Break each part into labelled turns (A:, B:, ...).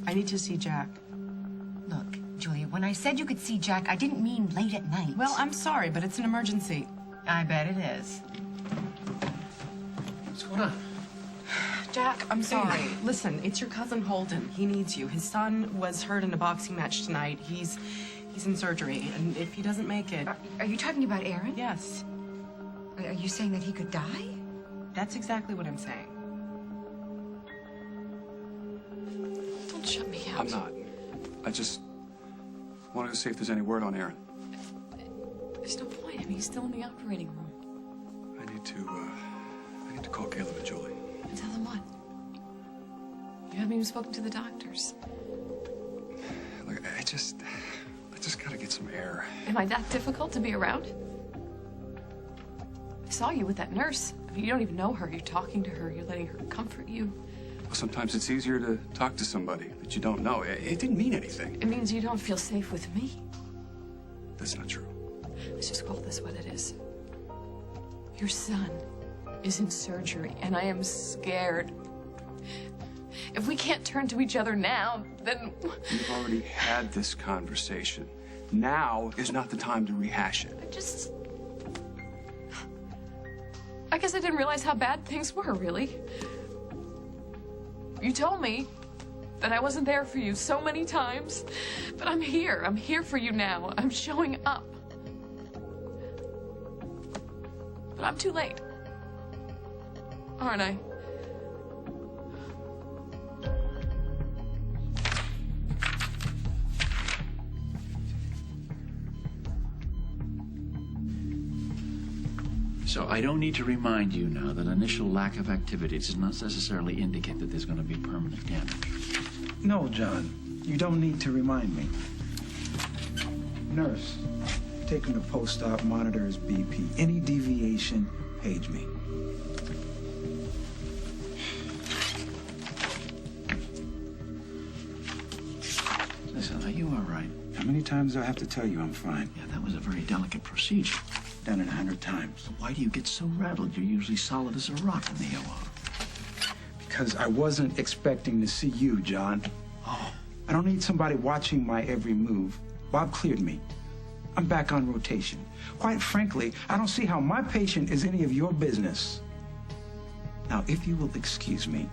A: I need to see Jack.
B: Look, Julia, when I said you could see Jack, I didn't mean late at night.
A: Well, I'm sorry, but it's an emergency.
B: I bet it is.
C: What's going on?
A: Jack, I'm sorry. Listen, it's your cousin Holden. He needs you. His son was hurt in a boxing match tonight. He's in surgery, and if he doesn't make it...
B: Are you talking about Aaron?
A: Yes.
B: Are you saying that he could die?
A: That's exactly what I'm saying.
D: Don't shut me out.
C: I'm not. I just wanted to see if there's any word on Aaron.
D: There's no point. I mean, he's still in the operating room.
C: I need to call Caleb and Julie.
D: And tell them what? You haven't even spoken to the doctors.
C: Look, I just gotta get some air.
D: Am I that difficult to be around? I saw you with that nurse. I mean, you don't even know her. You're talking to her. You're letting her comfort you.
C: Well, sometimes it's easier to talk to somebody that you don't know. It didn't mean anything.
D: It means you don't feel safe with me.
C: That's not true.
D: Let's just call this what it is. Your son is in surgery, and I am scared. If we can't turn to each other now, then...
C: We've already had this conversation. Now is not the time to rehash it.
D: I guess I didn't realize how bad things were, really. You told me that I wasn't there for you so many times, but I'm here. I'm here for you now. I'm showing up. But I'm too late, aren't I?
E: So I don't need to remind you now that initial lack of activity does not necessarily indicate that there's going to be permanent damage.
F: No, John. You don't need to remind me. Nurse, take him to post-op, monitor his BP. Any deviation, page me.
E: Listen, are you all right?
F: How many times do I have to tell you I'm fine?
E: Yeah, that was a very delicate procedure.
F: Done it 100 times.
E: Why do you get so rattled? You're usually solid as a rock in the OR.
F: Because I wasn't expecting to see you, John.
E: Oh.
F: I don't need somebody watching my every move. Bob cleared me. I'm back on rotation. Quite frankly, I don't see how my patient is any of your business. Now, if you will excuse me,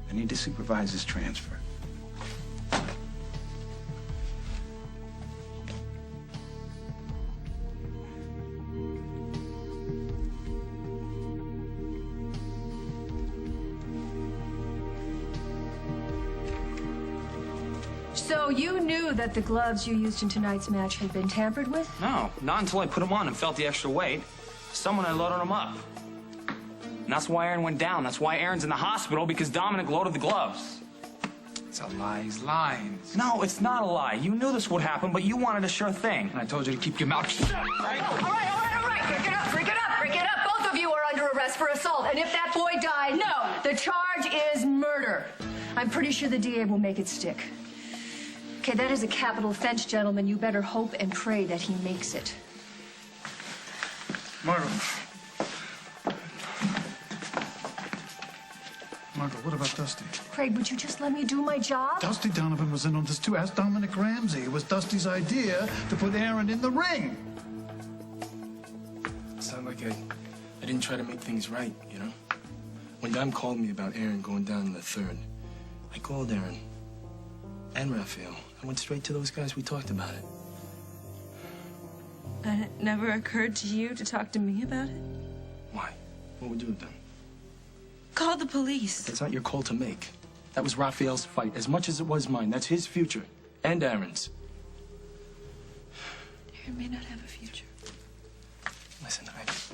F: I need to supervise this transfer.
G: So you knew that the gloves you used in tonight's match had been tampered with?
H: No, not until I put them on and felt the extra weight. Someone had loaded them up. And that's why Aaron went down. That's why Aaron's in the hospital, because Dominic loaded the gloves.
I: It's a lie. He's lying.
H: No, it's not a lie. You knew this would happen, but you wanted a sure thing.
I: And I told you to keep your mouth shut.
G: All right. Break it up. Both of you are under arrest for assault. And if that boy died, no, the charge is murder. I'm pretty sure the DA will make it stick. Okay, that is a capital offense, gentlemen. You better hope and pray that he makes it.
F: Margot, what about Dusty?
G: Craig, would you just let me do my job?
J: Dusty Donovan was in on this too. Ask Dominic Ramsey. It was Dusty's idea to put Aaron in the ring.
I: It's not like I didn't try to make things right, you know? When Dom called me about Aaron going down in the third, I called Aaron and Raphael. I went straight to those guys. We talked about it.
G: And it never occurred to you to talk to me about it?
I: Why? What would you have done?
G: Call the police.
I: That's not your call to make. That was Raphael's fight, as much as it was mine. That's his future. And Aaron's.
D: Aaron may not have a future.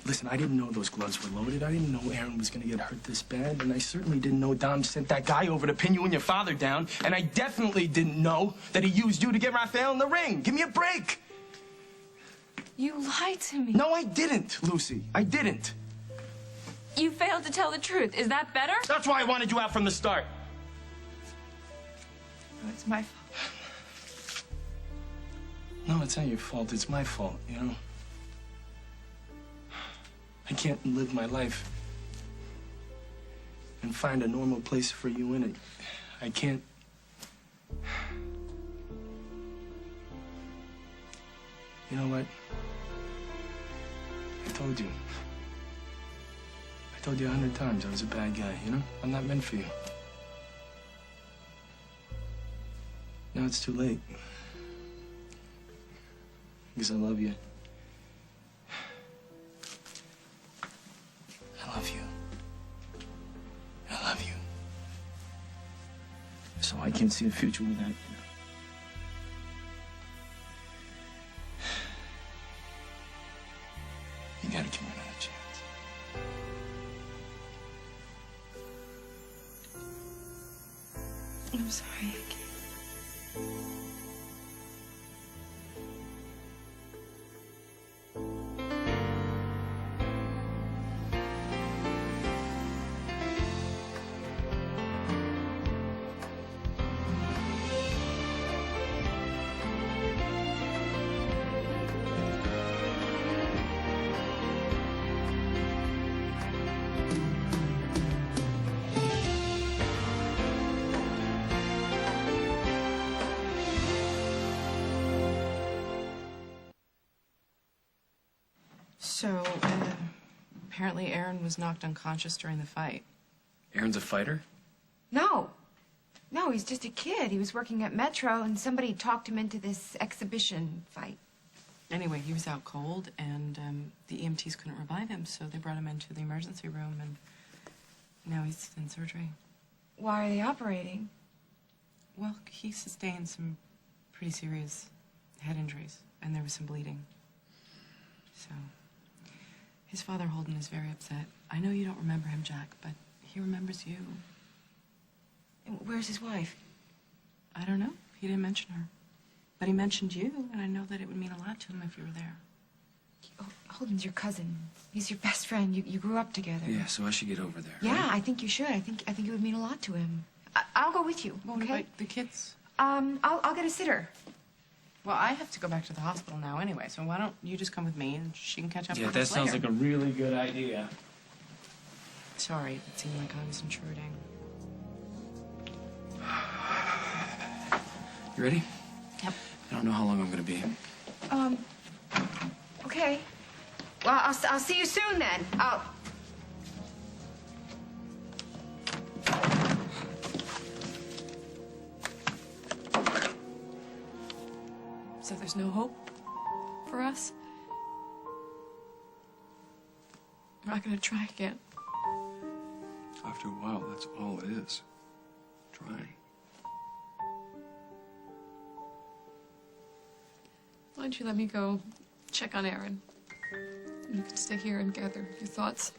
I: Listen, I didn't know those gloves were loaded. I didn't know Aaron was going to get hurt this bad. And I certainly didn't know Dom sent that guy over to pin you and your father down. And I definitely didn't know that he used you to get Raphael in the ring. Give me a break.
D: You lied to me.
I: No, I didn't, Lucy. I didn't.
D: You failed to tell the truth. Is that better?
I: That's why I wanted you out from the start.
D: No, it's my fault.
I: No, it's not your fault. It's my fault, you know? I can't live my life and find a normal place for you in it. I can't You know what? I told you. I told you 100 times I was a bad guy, you know? I'm not meant for you. Now it's too late. Because I love you. I love you. I love you. So I can't see a future without you. You gotta give me another chance.
D: I'm sorry, I can't.
A: So, apparently Aaron was knocked unconscious during the fight.
H: Aaron's a fighter?
B: No. No, he's just a kid. He was working at Metro, and somebody talked him into this exhibition fight.
A: Anyway, he was out cold, and the EMTs couldn't revive him, so they brought him into the emergency room, and now he's in surgery.
B: Why are they operating?
A: Well, he sustained some pretty serious head injuries, and there was some bleeding. So, his father, Holden, is very upset. I know you don't remember him, Jack, but he remembers you.
B: And where's his wife?
A: I don't know. He didn't mention her. But he mentioned you, and I know that it would mean a lot to him if you were there.
B: Oh, Holden's your cousin. He's your best friend. You grew up together.
H: Yeah, so I should get over there.
B: Yeah,
H: right?
B: I think you should. I think it would mean a lot to him. I'll go with you,
A: Well,
B: okay?
A: but the kids...
B: I'll get a sitter.
A: Well, I have to go back to the hospital now anyway, so why don't you just come with me and she can catch up
H: Yeah,
A: with
H: that
A: us
H: sounds
A: later.
H: like a really good idea.
A: Sorry, it seemed like I was intruding.
H: You ready?
A: Yep.
H: I don't know how long I'm gonna be.
B: Okay. Well, I'll see you soon then.
D: So there's no hope for us? We're not gonna try again.
C: After a while, that's all it is. Trying.
D: Why don't you let me go check on Aaron? You can stay here and gather your thoughts.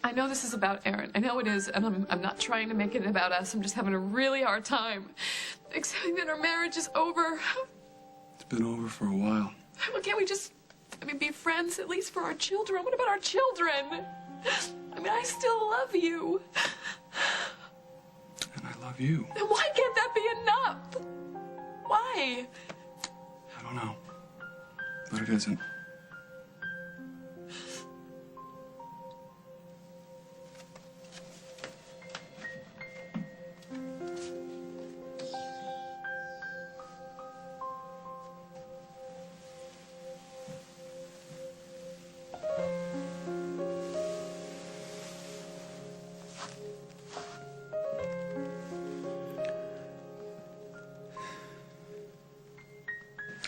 D: I know this is about Aaron. I know it is, and I'm not trying to make it about us. I'm just having a really hard time accepting that our marriage is over.
C: It's been over for a while.
D: Well, can't we just, be friends at least for our children? What about our children? I still love you.
C: And I love you.
D: Then why can't that be enough? Why?
C: I don't know. But it isn't.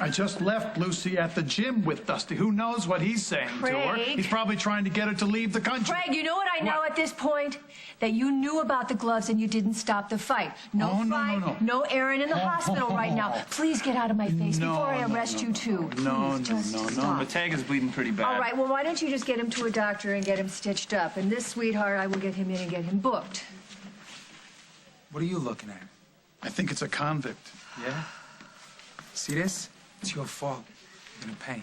J: I just left Lucy at the gym with Dusty. Who knows what he's saying to her?
G: Craig.
J: He's probably trying to get her to leave the country.
G: Craig, you know what I know at this point? That you knew about the gloves and you didn't stop the fight. No
J: Oh, no,
G: fight,
J: no.
G: no Aaron in the hospital right now. Please get out of my face before I arrest you too. Please, just stop.
H: Mataga's bleeding pretty bad.
G: All right, well, why don't you just get him to a doctor and get him stitched up? And this sweetheart, I will get him in and get him booked.
F: What are you looking at?
J: I think it's a convict.
F: Yeah? See this? It's your fault. You're gonna pay.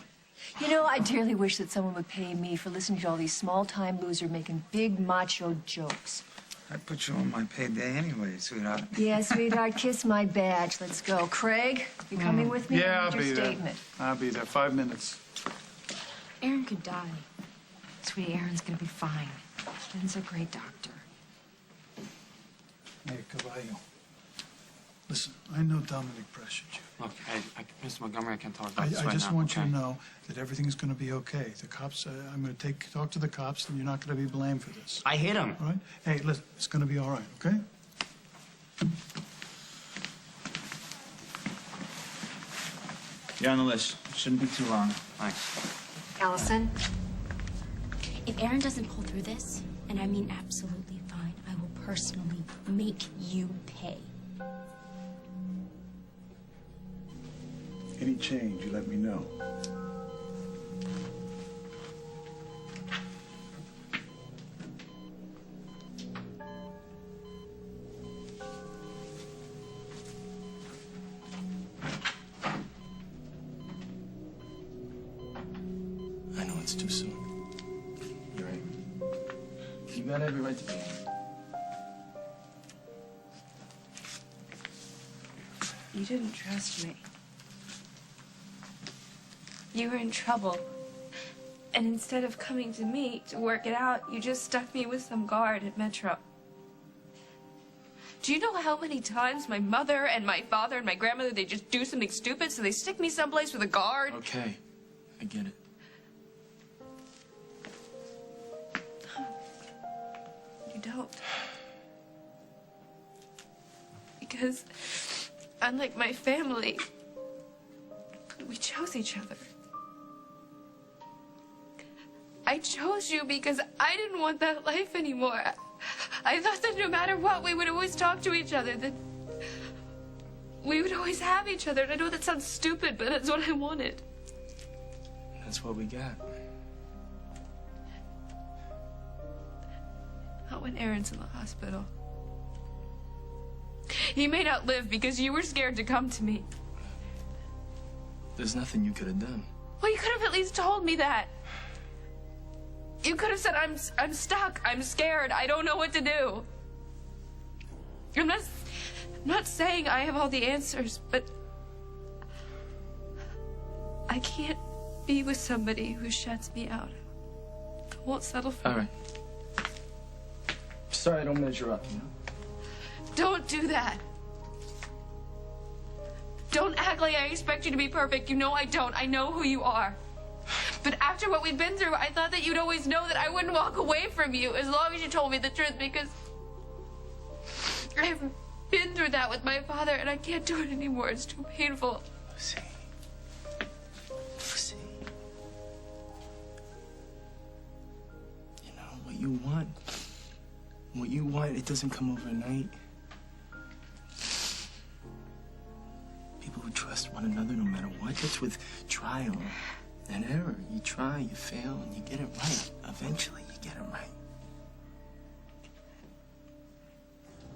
G: You know, I dearly wish that someone would pay me for listening to all these small-time losers making big macho jokes.
F: I put you on my payday anyway, sweetheart.
G: Yeah, sweetheart, kiss my badge. Let's go. Craig, you coming with me?
J: Yeah,
G: I
J: I'll
G: need
J: be
G: your
J: there.
G: statement.
J: I'll be there. 5 minutes.
B: Aaron could die. Sweetie, Aaron's gonna be fine. Ben's a great doctor.
J: Hey, Caballo. Listen, I know Dominic pressured you.
H: Look, Mr. Montgomery, I can't talk
J: I
H: about this right
J: just
H: now,
J: want you
H: okay?
J: to know that everything's going to be okay. The cops, I'm going to talk to the cops, and you're not going to be blamed for this.
H: I hit him.
J: All right? Hey, listen, it's going to be all right, okay?
K: You're on the list. Shouldn't be too long.
H: Thanks.
B: Allison?
L: If Aaron doesn't pull through this, and I mean absolutely fine, I will personally make you pay.
F: Any change, you let me know.
I: I know it's too soon. You're right. You got every right to be angry.
B: You didn't trust me. You were in trouble. And instead of coming to me to work it out, you just stuck me with some guard at Metro. Do you know how many times my mother and my father and my grandmother, they just do something stupid, so they stick me someplace with a guard?
I: Okay, I get it.
B: You don't. Because, unlike my family, we chose each other. I chose you because I didn't want that life anymore. I thought that no matter what, we would always talk to each other, that we would always have each other. And I know that sounds stupid, but that's what I wanted.
I: That's what we got.
B: Not when Aaron's in the hospital. He may not live because you were scared to come to me.
I: There's nothing you could have done.
B: Well, you could have at least told me that. You could have said, I'm stuck, I'm scared, I don't know what to do. I'm not saying I have all the answers, but I can't be with somebody who shuts me out. I won't settle for
I: All right. Sorry I don't measure up, you know?
B: Don't do that. Don't act like I expect you to be perfect. You know I don't. I know who you are. But after what we've been through, I thought that you'd always know that I wouldn't walk away from you as long as you told me the truth, because I've been through that with my father and I can't do it anymore. It's too painful.
I: Lucy. Lucy. You know, what you want, it doesn't come overnight. People who trust one another no matter what, that's with trial and error. You try, you fail, and you get it right. Eventually, you get it right.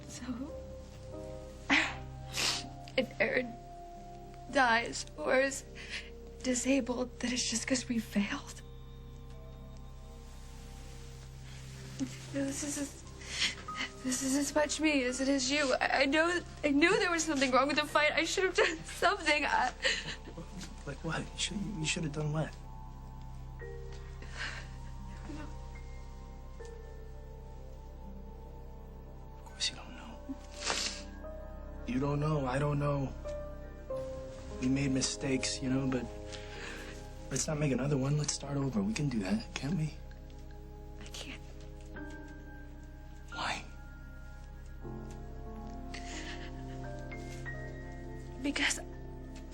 B: So, if Aaron dies or is disabled, then it's just because we failed. This is as much me as it is you. I knew there was something wrong with the fight. I should have done something.
I: Like what? You should have done what? Of course you don't know. You don't know. I don't know. We made mistakes, you know, but let's not make another one. Let's start over. We can do that, can't we?
B: I can't.
I: Why?
B: Because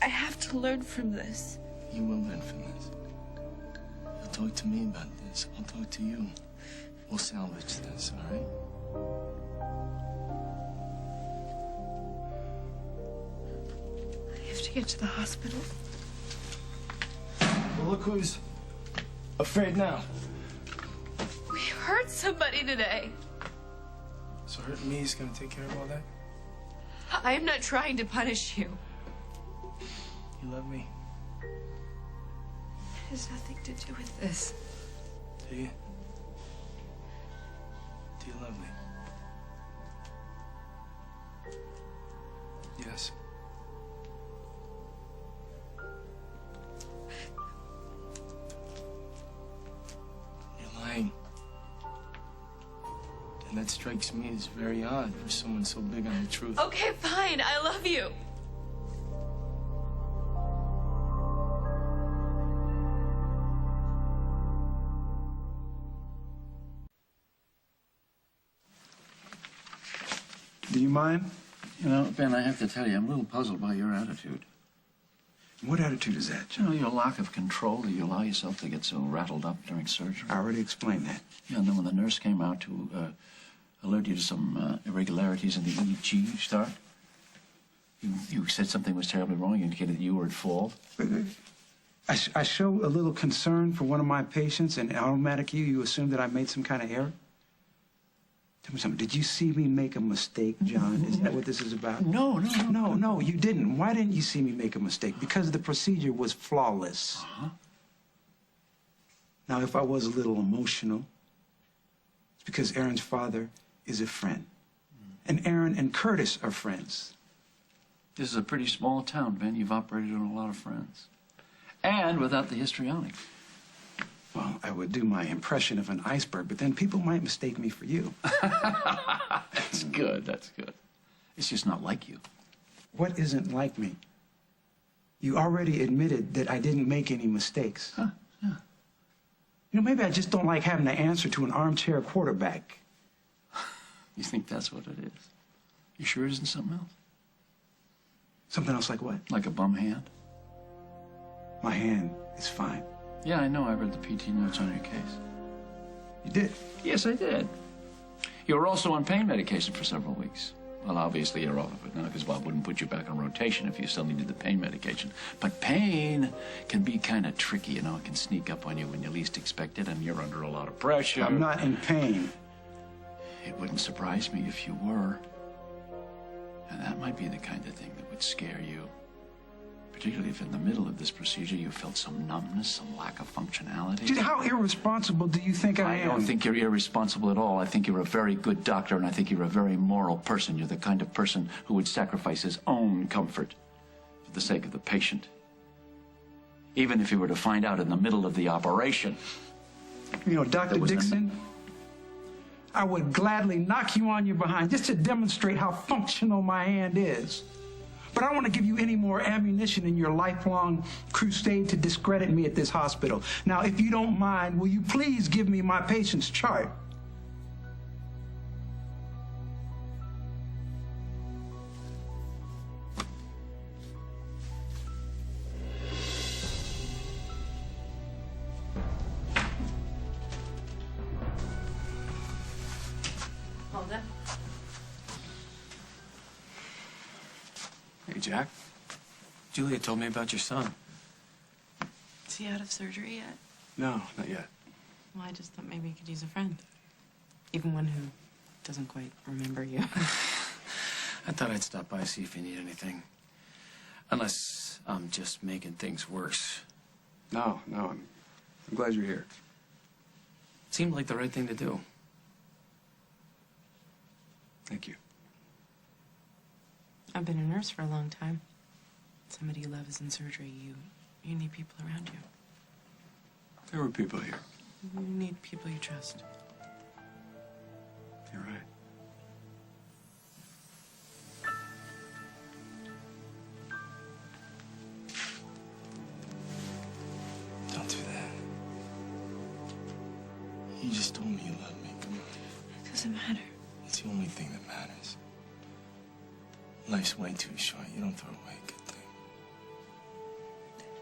B: I have to learn from this.
I: You will learn from this. You'll talk to me about this. I'll talk to you. We'll salvage this, all right?
B: I have to get to the hospital.
I: Well, look who's afraid now.
B: We hurt somebody today.
I: So hurting me is gonna take care of all that?
B: I am not trying to punish you.
I: You love me,
B: It has nothing to do with this.
I: do you? Do you love me? Yes. You're lying. And that strikes me as very odd for someone so big on the truth.
B: Okay, fine. I love you.
F: Do you mind?
E: You know, Ben, I have to tell you, I'm a little puzzled by your attitude.
F: What attitude is that,
E: You know, your lack of control, that you allow yourself to get so rattled up during surgery.
F: I already explained that.
E: Yeah, and then when the nurse came out to alert you to some irregularities in the EEG start, you said something was terribly wrong. You indicated that you were at fault.
F: I show a little concern for one of my patients, and automatically you assume that I made some kind of error? Tell me something. Did you see me make a mistake, John? Is that what this is about?
E: No,
F: you didn't. Why didn't you see me make a mistake? Because the procedure was flawless.
E: Uh-huh.
F: Now, if I was a little emotional, it's because Aaron's father is a friend. And Aaron and Curtis are friends.
E: This is a pretty small town, Ben. You've operated on a lot of friends. And without the histrionic.
F: Well, I would do my impression of an iceberg, but then people might mistake me for you.
E: That's good, that's good. It's just not like you.
F: What isn't like me? You already admitted that I didn't make any mistakes.
E: Huh, yeah.
F: You know, maybe I just don't like having to answer to an armchair quarterback.
E: You think that's what it is? You sure it isn't something else?
F: Something else like what?
E: Like a bum hand?
F: My hand is fine.
E: Yeah, I know. I read the PT notes on your case.
F: You did?
E: Yes, I did. You were also on pain medication for several weeks. Well, obviously you're off of it now because Bob wouldn't put you back on rotation if you still needed the pain medication. But pain can be kind of tricky, you know. It can sneak up on you when you least expect it, and you're under a lot of pressure.
F: I'm not in pain.
E: It wouldn't surprise me if you were. And that might be the kind of thing that would scare you. Particularly if in the middle of this procedure you felt some numbness, some lack of functionality.
F: Dude, how irresponsible do you think I am?
E: I don't think you're irresponsible at all. I think you're a very good doctor, and I think you're a very moral person. You're the kind of person who would sacrifice his own comfort for the sake of the patient. Even if he were to find out in the middle of the operation.
F: You know, Dr. Dixon, I would gladly knock you on your behind just to demonstrate how functional my hand is. But I don't want to give you any more ammunition in your lifelong crusade to discredit me at this hospital. Now, if you don't mind, will you please give me my patient's chart?
B: Hold up.
C: Hey, Jack. Julia told me about your son.
A: Is he out of surgery yet?
C: No, not yet.
A: Well, I just thought maybe you could use a friend. Even one who doesn't quite remember you.
H: I thought I'd stop by, see if you need anything. Unless I'm just making things worse.
C: No, I'm glad you're here.
H: Seemed like the right thing to do.
C: Thank you.
A: I've been a nurse for a long time. Somebody you love is in surgery. You need people around you.
C: There were people here.
A: You need people you trust.
C: You're right.
I: Don't do that. You just told me you love me. Come on.
A: It doesn't matter.
I: It's the only thing that matters. Life's way too short. You don't throw away a good thing.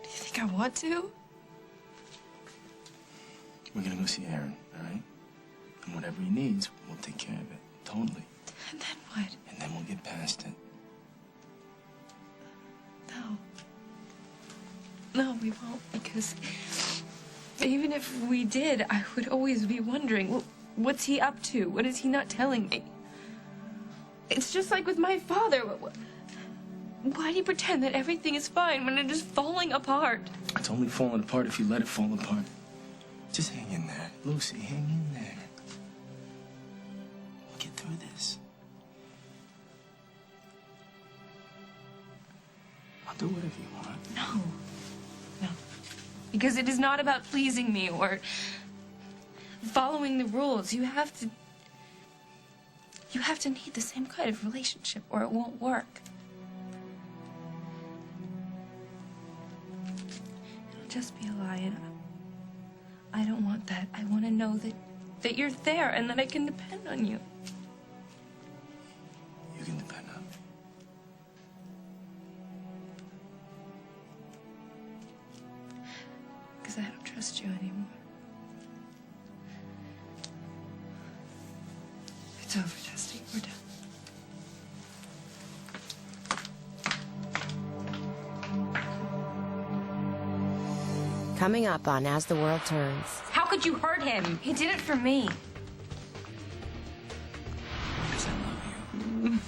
B: Do you think I want to?
I: We're gonna go see Aaron, all right? And whatever he needs, we'll take care of it. Totally.
B: And then what?
I: And then we'll get past it.
B: No, we won't, because even if we did, I would always be wondering, well, what's he up to? What is he not telling me? It's just like with my father. Why do you pretend that everything is fine when it is falling apart?
I: It's only falling apart if you let it fall apart. Just hang in there. Lucy, hang in there. We'll get through this. I'll do whatever you want.
B: No. Because it is not about pleasing me or following the rules. You have to You have to need the same kind of relationship or it won't work. It'll just be a lie, and I don't want that. I want to know that you're there and that I can depend on you.
I: You can depend on me.
B: Because I don't trust you anymore. It's over, Dusty. We're done.
M: Coming up on As the World Turns.
L: How could you hurt him?
B: He did it for me.
E: Because I love you.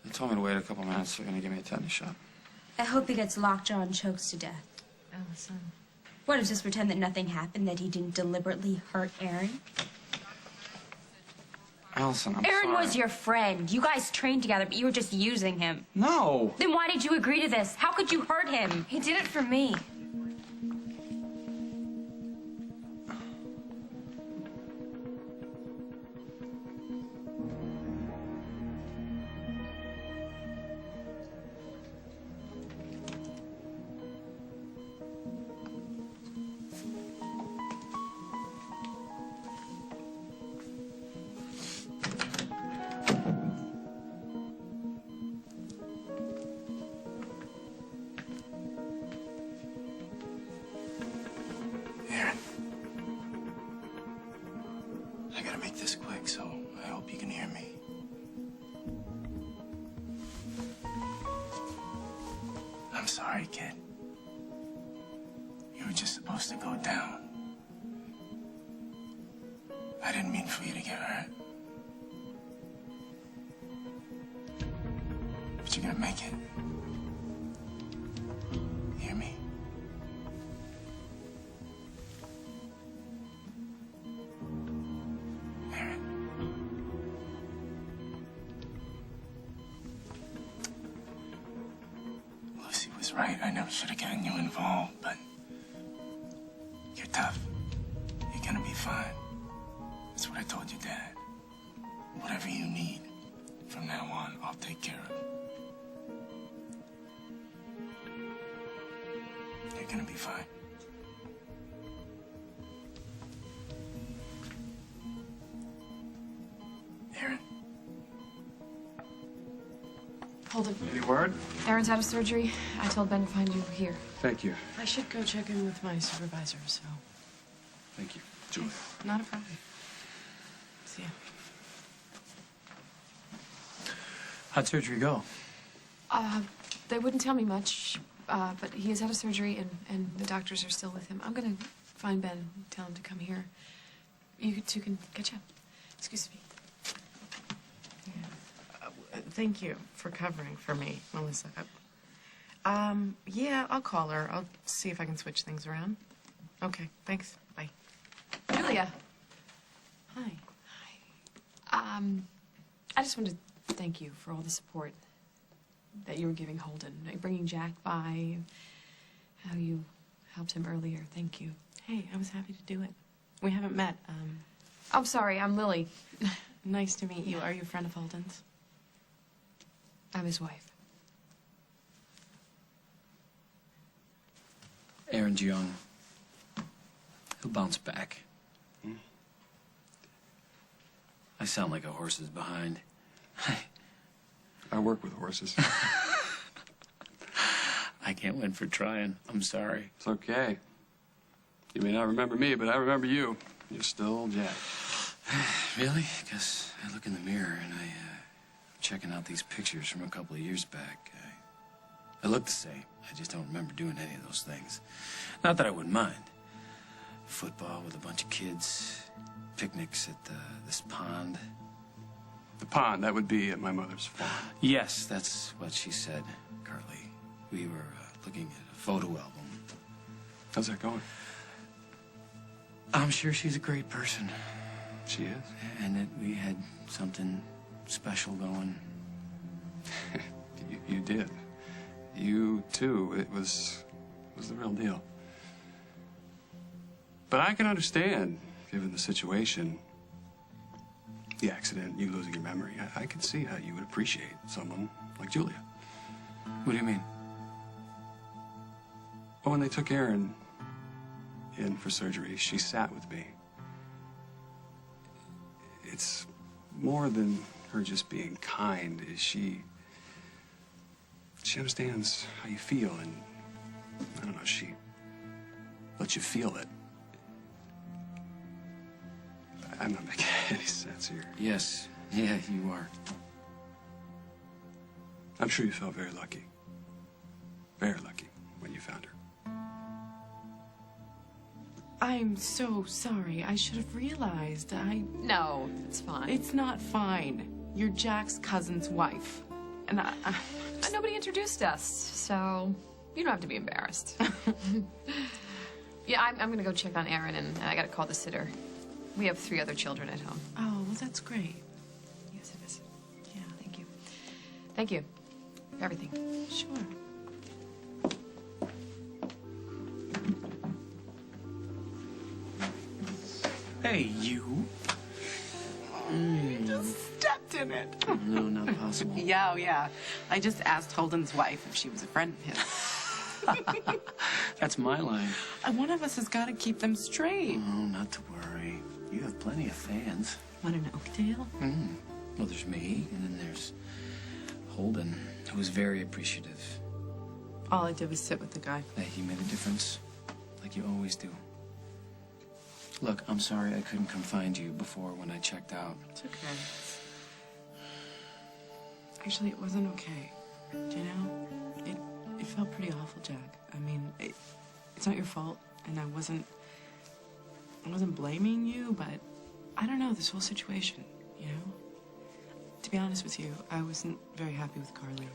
H: They told me to wait a couple minutes. They're gonna give me a tetanus shot.
L: I hope he gets lockjaw and chokes to death.
A: Allison.
L: What, just pretend that nothing happened, that he didn't deliberately hurt Aaron?
H: Allison, I'm
L: Aaron
H: sorry.
L: was your friend. You guys trained together, but you were just using him.
H: No!
L: Then why did you agree to this? How could you hurt him?
B: He did it for me.
I: Aaron. I gotta make this quick, so I hope you can hear me. I'm sorry, kid. You were just supposed to go down. I didn't mean for you to get hurt. But you're gonna make it. Hear me? Aaron. Lucy was right. I never should have gotten you involved, but you're tough. You're gonna be fine. That's what I told your dad. Whatever you need, from now on, I'll take care of. You're gonna be fine. Aaron.
D: Holden.
C: Any word?
D: Aaron's out of surgery. I told Ben to find you here.
C: Thank you.
A: I should go check in with my supervisor, so.
C: Thank you. Julie.
A: Not a problem. See ya.
E: How'd surgery go?
D: They wouldn't tell me much, but he is out of surgery and the doctors are still with him. I'm gonna find Ben and tell him to come here. You two can catch up. Excuse me.
A: Thank you for covering for me, Melissa. Yeah, I'll call her. I'll see if I can switch things around. Okay, thanks. Bye.
D: Julia.
A: Hi.
D: I just wanted to thank you for all the support that you were giving Holden, like bringing Jack by, how you helped him earlier. Thank you.
A: Hey, I was happy to do it. We haven't met.
D: I'm sorry, I'm Lily.
A: Nice to meet you. Are you a friend of Holden's?
D: I'm his wife.
E: Aaron's young. He'll bounce back. I sound like a horse is behind.
C: I work with horses.
E: I can't win for trying. I'm sorry.
C: It's okay. You may not remember me, but I remember you. You're still Jack.
E: Really? Because I look in the mirror and I'm checking out these pictures from a couple of years back. I look the same. I just don't remember doing any of those things. Not that I wouldn't mind. Football with a bunch of kids, picnics at this pond.
C: The pond, that would be at my mother's farm.
E: Yes, that's what she said, Carly. We were looking at a photo album.
C: How's that going?
N: I'm sure she's a great person.
C: She is.
N: And that we had something special going.
C: You did. You, too. It was the real deal. But I can understand, given the situation, the accident, you losing your memory. I can see how you would appreciate someone like Julia.
N: What do you mean?
C: Well, when they took Erin in for surgery, she sat with me. It's more than her just being kind. She understands how you feel, and I don't know, she lets you feel it. I'm not making any sense here.
N: Yes. Yeah, you are.
C: I'm sure you felt very lucky. Very lucky when you found her.
A: I'm so sorry. I should have realized.
D: No, it's fine.
A: It's not fine. You're Jack's cousin's wife. And
D: nobody introduced us, so you don't have to be embarrassed. Yeah, I'm gonna go check on Erin, and I gotta call the sitter. We have 3 other children at home.
A: Oh, well, that's great.
D: Yes, it is.
A: Yeah.
D: Thank you. Thank you for everything.
A: Sure.
N: Hey, you.
A: You just stepped in it.
N: No, not possible.
A: Yeah, oh, yeah. I just asked Holden's wife if she was a friend of his.
N: That's my line.
A: One of us has got to keep them straight.
N: Oh, not to worry. You have plenty of fans.
A: Want an Oakdale?
N: Well, there's me, and then there's Holden, who was very appreciative.
A: All I did was sit with the guy.
N: That he made a difference, like you always do. Look, I'm sorry I couldn't come find you before when I checked out.
A: It's okay. Actually, it wasn't okay. Do you know? It felt pretty awful, Jack. I mean, it's not your fault, and I wasn't blaming you, but I don't know, this whole situation, you know? To be honest with you, I wasn't very happy with Carly.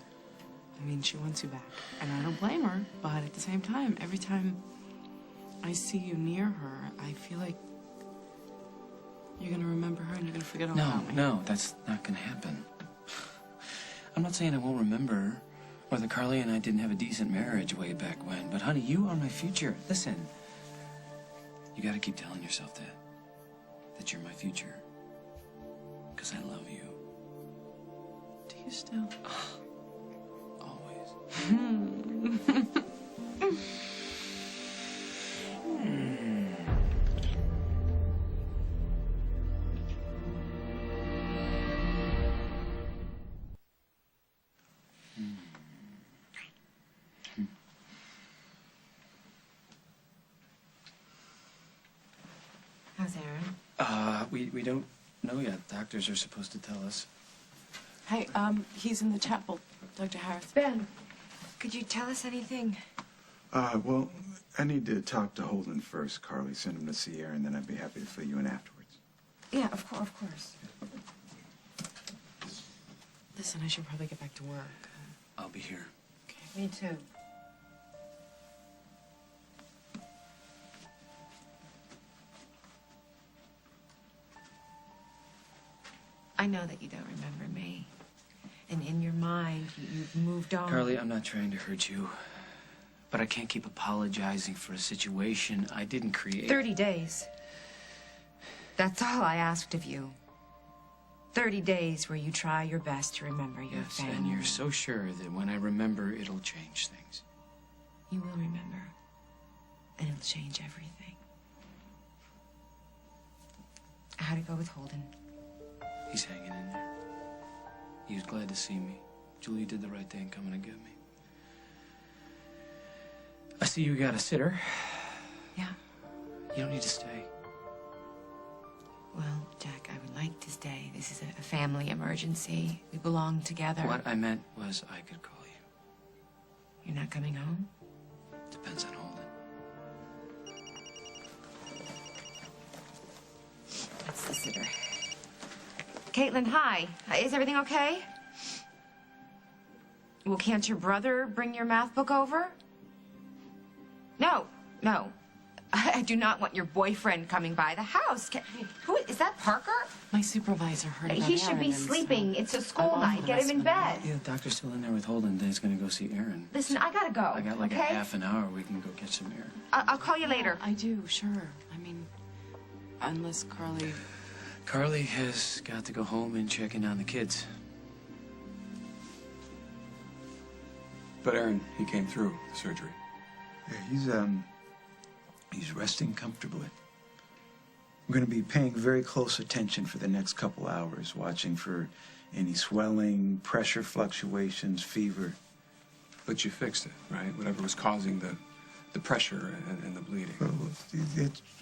A: I mean, she wants you back, and I don't blame her, but at the same time, every time I see you near her, I feel like you're gonna remember her and you're gonna forget all about me.
N: No, that's not gonna happen. I'm not saying I won't remember, or that Carly and I didn't have a decent marriage way back when, but honey, you are my future. Listen, you gotta keep telling yourself that you're my future, because I love you.
A: Do you still?
N: Always.
L: How's Aaron?
N: We don't know yet. Doctors are supposed to tell us.
A: Hey, he's in the chapel, Dr. Harris.
L: Ben, could you tell us anything?
F: Well, I need to talk to Holden first, Carly. Send him to see Erin, then I'd be happy to fill you in afterwards.
L: Yeah, of course.
A: Listen, I should probably get back to work.
N: I'll be here.
L: Okay. Me too. I know that you don't remember me. And in your mind, you've moved on.
N: Carly, I'm not trying to hurt you, but I can't keep apologizing for a situation I didn't create.
L: 30 days. That's all I asked of you. 30 days where you try your best to remember your family.
N: And you're so sure that when I remember, it'll change things.
L: You will remember. And it'll change everything. How'd it go with Holden?
N: He's hanging in there. He was glad to see me. Julia did the right thing coming to get me. I see you got a sitter.
L: Yeah.
N: You don't need to stay.
L: Well, Jack, I would like to stay. This is a family emergency. We belong together.
N: What I meant was I could call you.
L: You're not coming home?
N: Depends on Holden.
L: That's the sitter. Caitlin, hi. Is everything okay? Well, can't your brother bring your math book over? No.
O: I do not want your boyfriend coming by the house. Who is that, Parker?
A: My supervisor heard about
G: He should
A: Aaron,
G: be
A: and so
G: sleeping. It's a school
A: I'm
G: night.
A: on
G: Get him in bed.
N: Yeah, the doctor's still in there with Holden. Dad's gonna go see Aaron.
G: Listen, I gotta go.
N: I got like
G: okay?
N: a half an hour. We can go get some air.
O: I'll call you later.
A: I do, sure. I mean, unless Carly...
N: Carly has got to go home and check in on the kids.
C: But Aaron, he came through the surgery.
F: Yeah, he's resting comfortably. I'm going to be paying very close attention for the next couple hours, watching for any swelling, pressure fluctuations, fever.
C: But you fixed it, right? Whatever was causing the pressure and the bleeding.
F: Well,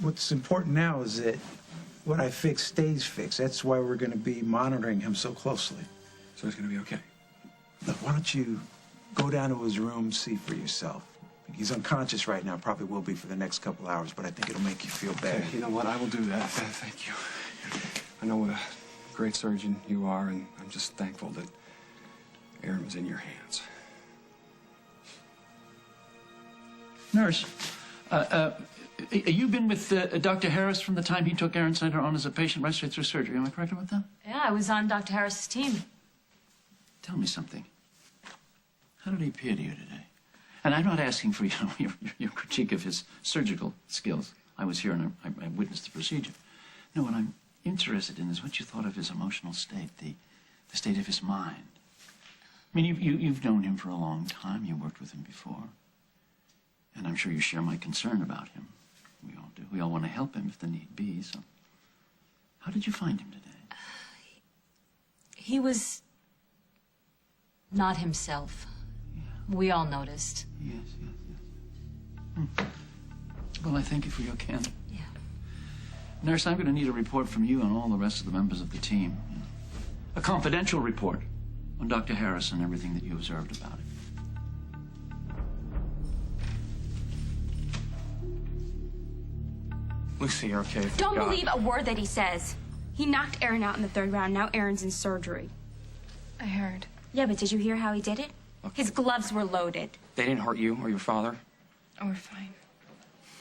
F: what's important now is that what I fix stays fixed. That's why we're going to be monitoring him so closely.
C: So he's going to be okay?
F: Look, why don't you go down to his room, see for yourself. He's unconscious right now, probably will be for the next couple hours, but I think it'll make you feel better.
C: Okay, you know what? I will do that. Thank you. I know what a great surgeon you are, and I'm just thankful that Aaron was in your hands.
E: Nurse, you've been with Dr. Harris from the time he took Aaron Snyder on as a patient right straight through surgery. Am I correct about that?
P: Yeah, I was on Dr. Harris's team.
E: Tell me something. How did he appear to you today? And I'm not asking for your critique of his surgical skills. I was here and I witnessed the procedure. No, what I'm interested in is what you thought of his emotional state, the state of his mind. I mean, you've known him for a long time. You worked with him before. And I'm sure you share my concern about him. We all do. We all want to help him if the need be, so... How did you find him today?
P: He was not himself. We all noticed.
E: Yes. Well, I thank you for your candor.
P: Yeah.
E: Nurse, I'm going to need a report from you and all the rest of the members of the team. A confidential report on Dr. Harris and everything that you observed about it.
H: Lucy, you're okay.
L: Don't believe a word that he says. He knocked Aaron out in the 3rd round. Now Aaron's in surgery.
B: I heard.
L: Yeah, but did you hear how he did it? His gloves were loaded.
H: They didn't hurt you or your father?
B: Oh, we're fine.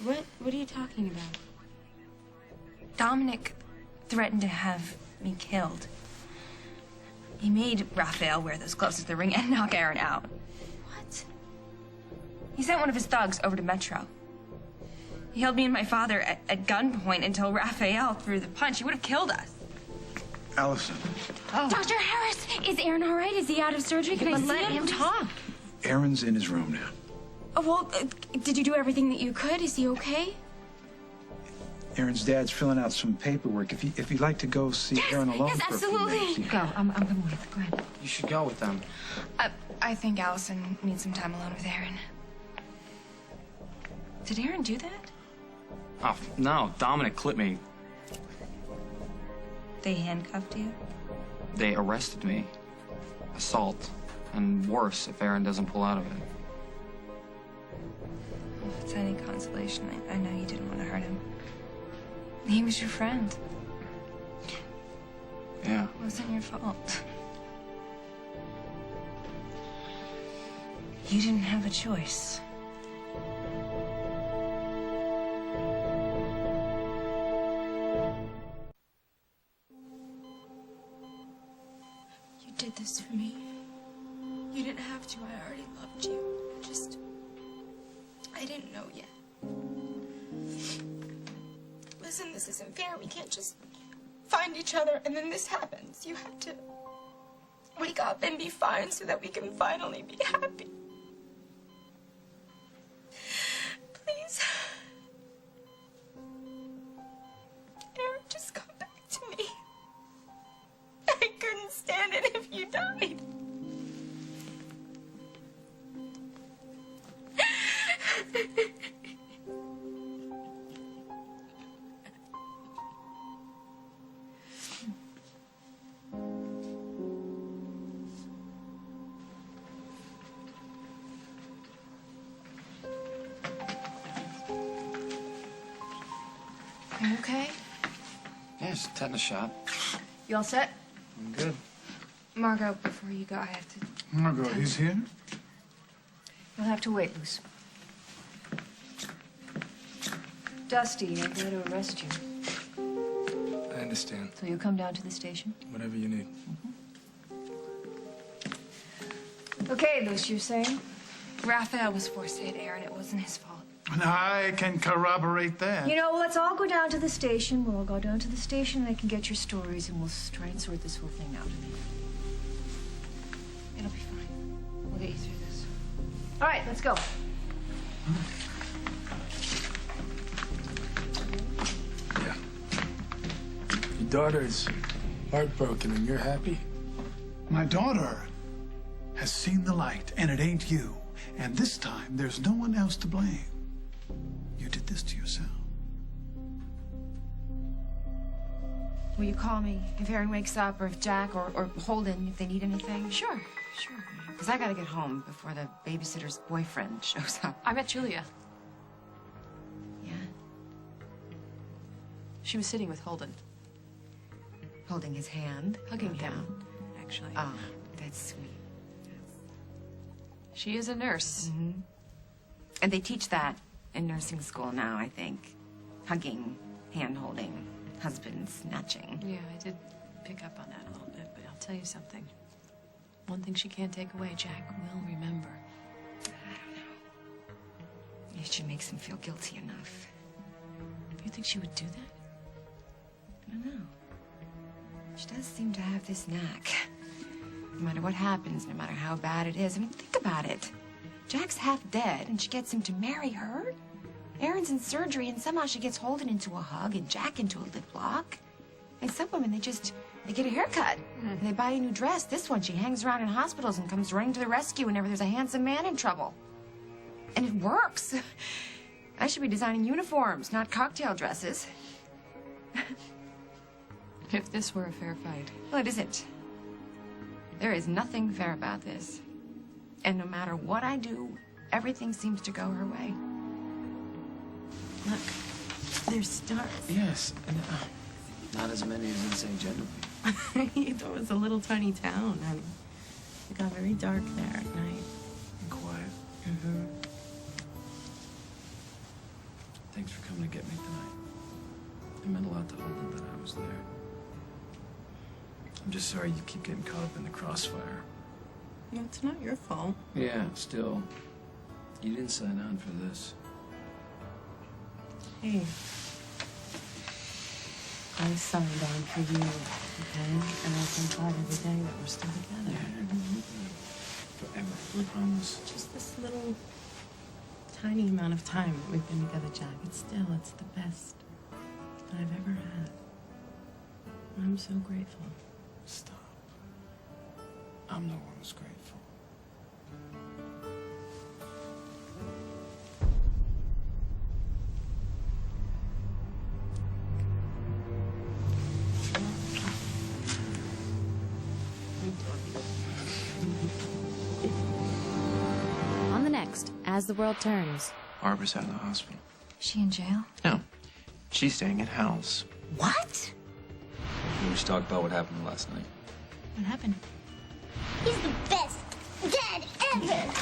L: What are you talking about?
B: Dominic threatened to have me killed. He made Raphael wear those gloves at the ring and knock Aaron out.
L: What?
B: He sent one of his thugs over to Metro. He held me and my father at gunpoint until Raphael threw the punch. He would have killed us.
F: Allison.
L: Oh. Dr. Harris, is Aaron all right? Is he out of surgery? Can I see
B: let him talk.
F: Aaron's in his room now.
L: Oh, well, did you do everything that you could? Is he okay?
F: Aaron's dad's filling out some paperwork. If you'd like to go see Aaron alone
L: yes,
F: for a few
L: absolutely.
F: minutes.
B: Go. I'm going with you. Go ahead.
H: You should go with them.
B: I think Allison needs some time alone with Aaron. Did Aaron do that?
H: Oh, no. Dominic clipped me.
B: They handcuffed you?
H: They arrested me. Assault. And worse if Aaron doesn't pull out of it.
B: If it's any consolation, I know you didn't want to hurt him. He was your friend.
H: Yeah.
B: It wasn't your fault. You didn't have a choice.
D: You did this for me. You didn't have to. I already loved you. I didn't know yet. Listen, this isn't fair. We can't just find each other and then this happens. You have to wake up and be fine so that we can finally be happy. Please. Aaron, just come back to me. I couldn't stand it if you died.
B: Are you okay?
H: Yeah, just a tetanus shot.
B: You all set?
H: I'm good.
B: Margot, before you go, I have to...
J: Margot, he's here?
B: You'll have to wait, Luce.
G: Dusty, I'm going to arrest you.
I: I understand.
G: So you'll come down to the station?
I: Whatever you need.
G: Okay, Luce, you're saying?
B: Raphael was forced to hit Aaron. It wasn't his fault.
J: And I can corroborate that.
G: You know, let's all go down to the station. We'll all go down to the station and I can get your stories and we'll try and sort this whole thing out.
B: It'll be fine. We'll get you through this.
G: All right, let's go.
I: Yeah. Your daughter's heartbroken and you're happy?
J: My daughter has seen the light, and it ain't you. And this time, there's no one else to blame. You did this to yourself.
O: Will you call me if Aaron wakes up, or if Jack or Holden, if they need anything?
D: Sure.
O: Because I gotta get home before the babysitter's boyfriend shows up.
D: I met Julia.
O: Yeah?
D: She was sitting with Holden.
O: Holding his hand?
D: Hugging
O: down.
D: him, actually.
O: Oh, that's sweet.
D: She is a nurse.
O: Mm-hmm. And they teach that in nursing school now, I think. Hugging, hand-holding, husband snatching.
D: Yeah, I did pick up on that a little bit, but I'll tell you something. One thing she can't take away, Jack will remember.
O: I don't know. If she makes him feel guilty enough.
D: You think she would do that?
O: I don't know. She does seem to have this knack. No matter what happens, no matter how bad it is. I mean, think about it. Jack's half dead, and she gets him to marry her. Aaron's in surgery, and somehow she gets Holden into a hug and Jack into a lip lock. And some women, they get a haircut. And they buy a new dress. This one, she hangs around in hospitals and comes running to the rescue whenever there's a handsome man in trouble. And it works. I should be designing uniforms, not cocktail dresses.
D: If this were a fair fight.
O: Well, it isn't. There is nothing fair about this. And no matter what I do, everything seems to go her way.
A: Look, there's stars.
N: Yes, and not as many as in St. Genevieve.
A: It was a little tiny town, and it got very dark there at night.
N: And quiet.
A: Mm-hmm.
N: Thanks for coming to get me tonight. It meant a lot to Holden that I was there. I'm just sorry you keep getting caught up in the crossfire.
A: No, it's not your fault.
N: Yeah, still. You didn't sign on for this.
A: Hey. I signed on for you, okay? And I thank God every day that we're still together.
N: Forever, I promise.
A: Just this little tiny amount of time that we've been together, Jack. It's the best that I've ever had. I'm so grateful.
N: Stop. I'm the one who's grateful.
M: On the next, As the World Turns.
N: Barbara's out of the hospital.
O: Is she in jail?
N: No. She's staying at Hal's.
O: What?
K: We should talk about what happened last night.
D: What happened?
L: He's the best dad ever.